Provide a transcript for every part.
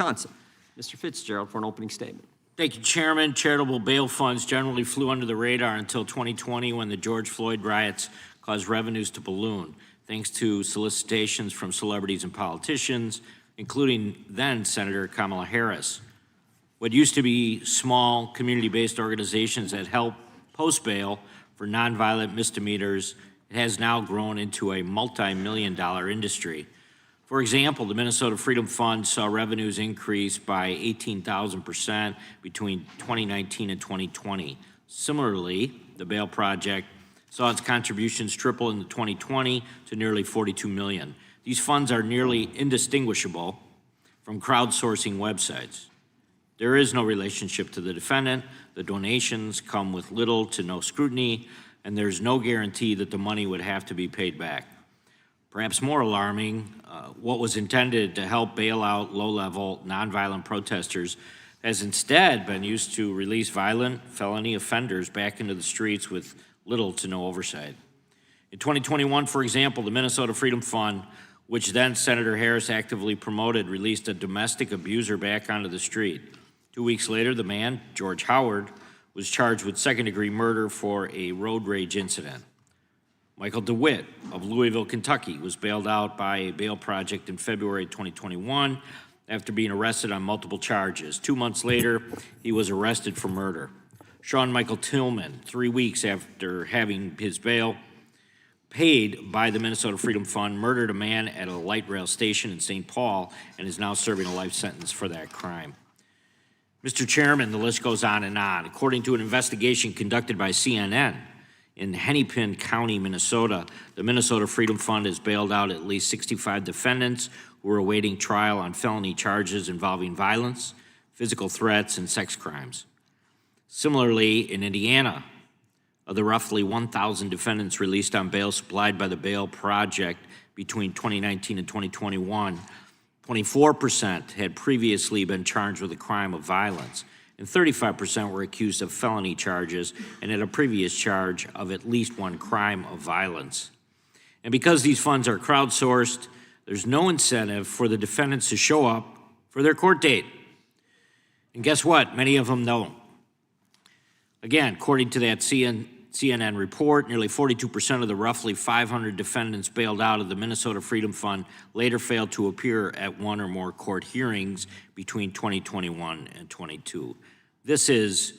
Wisconsin. Mr. Fitzgerald for an opening statement. Thank you, Chairman. Charitable bail funds generally flew under the radar until 2020 when the George Floyd riots caused revenues to balloon, thanks to solicitations from celebrities and politicians, including then Senator Kamala Harris. What used to be small community-based organizations that help post bail for nonviolent misdemeanors, it has now grown into a multi-million-dollar industry. For example, the Minnesota Freedom Fund saw revenues increase by 18,000% between 2019 and 2020. Similarly, the Bail Project saw its contributions triple in 2020 to nearly $42 million. These funds are nearly indistinguishable from crowdsourcing websites. There is no relationship to the defendant. The donations come with little to no scrutiny, and there's no guarantee that the money would have to be paid back. Perhaps more alarming, what was intended to help bail out low-level, nonviolent protesters has instead been used to release violent felony offenders back into the streets with little to no oversight. In 2021, for example, the Minnesota Freedom Fund, which then Senator Harris actively promoted, released a domestic abuser back onto the street. 2 weeks later, the man, George Howard, was charged with second-degree murder for a road rage incident. Michael DeWitt of Louisville, Kentucky, was bailed out by a bail project in February 2021 after being arrested on multiple charges. 2 months later, he was arrested for murder. Sean Michael Tillman, 3 weeks after having his bail paid by the Minnesota Freedom Fund, murdered a man at a light rail station in St. Paul and is now serving a life sentence for that crime. Mr. Chairman, the list goes on and on. According to an investigation conducted by CNN, in Hennepin County, Minnesota, the Minnesota Freedom Fund has bailed out at least 65 defendants who are awaiting trial on felony charges involving violence, physical threats, and sex crimes. Similarly, in Indiana, of the roughly 1,000 defendants released on bail supplied by the Bail Project between 2019 and 2021, 24% had previously been charged with a crime of violence, and 35% were accused of felony charges and had a previous charge of at least one crime of violence. And because these funds are crowdsourced, there's no incentive for the defendants to show up for their court date. And guess what? Many of them don't. Again, according to that CNN report, nearly 42% of the roughly 500 defendants bailed out of the Minnesota Freedom Fund later failed to appear at one or more court hearings between 2021 and 22. This is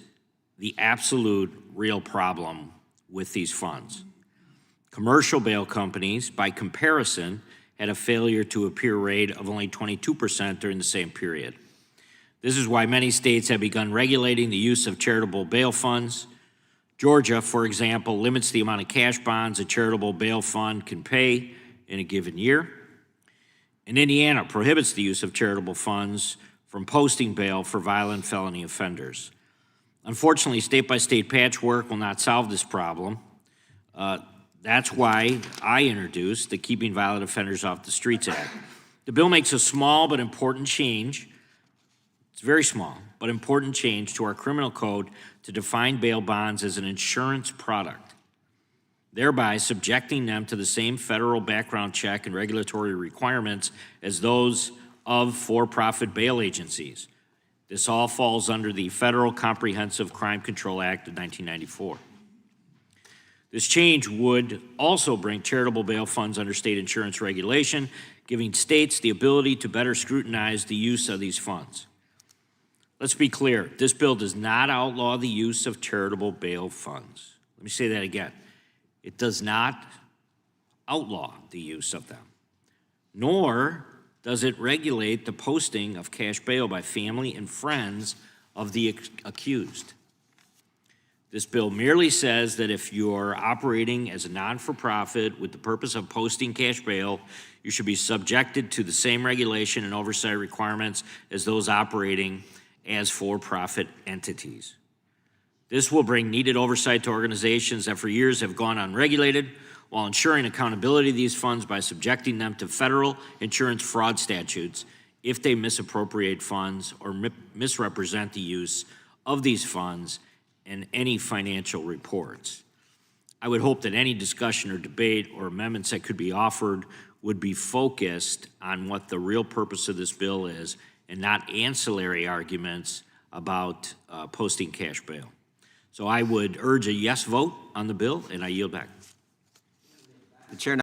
the absolute real problem with these funds. Commercial bail companies, by comparison, had a failure to appear rate of only 22% during the same period. This is why many states have begun regulating the use of charitable bail funds. Georgia, for example, limits the amount of cash bonds a charitable bail fund can pay in a given year. And Indiana prohibits the use of charitable funds from posting bail for violent felony offenders. Unfortunately, state-by-state patchwork will not solve this problem. That's why I introduced the Keeping Violent Offenders Off the Streets Act. The bill makes a small but important change. It's very small, but important change to our criminal code to define bail bonds as an insurance product, thereby subjecting them to the same federal background check and regulatory requirements as those of for-profit bail agencies. This all falls under the Federal Comprehensive Crime Control Act of 1994. This change would also bring charitable bail funds under state insurance regulation, giving states the ability to better scrutinize the use of these funds. Let's be clear, this bill does not outlaw the use of charitable bail funds. Let me say that again. It does not outlaw the use of them, nor does it regulate the posting of cash bail by family and friends of the accused. This bill merely says that if you're operating as a non-for-profit with the purpose of posting cash bail, you should be subjected to the same regulation and oversight requirements as those operating as for-profit entities. This will bring needed oversight to organizations that for years have gone unregulated, while ensuring accountability of these funds by subjecting them to federal insurance fraud statutes if they misappropriate funds or misrepresent the use of these funds in any financial reports. I would hope that any discussion or debate or amendments that could be offered would be focused on what the real purpose of this bill is and not ancillary arguments about posting cash bail. So I would urge a yes vote on the bill, and I yield back. The chair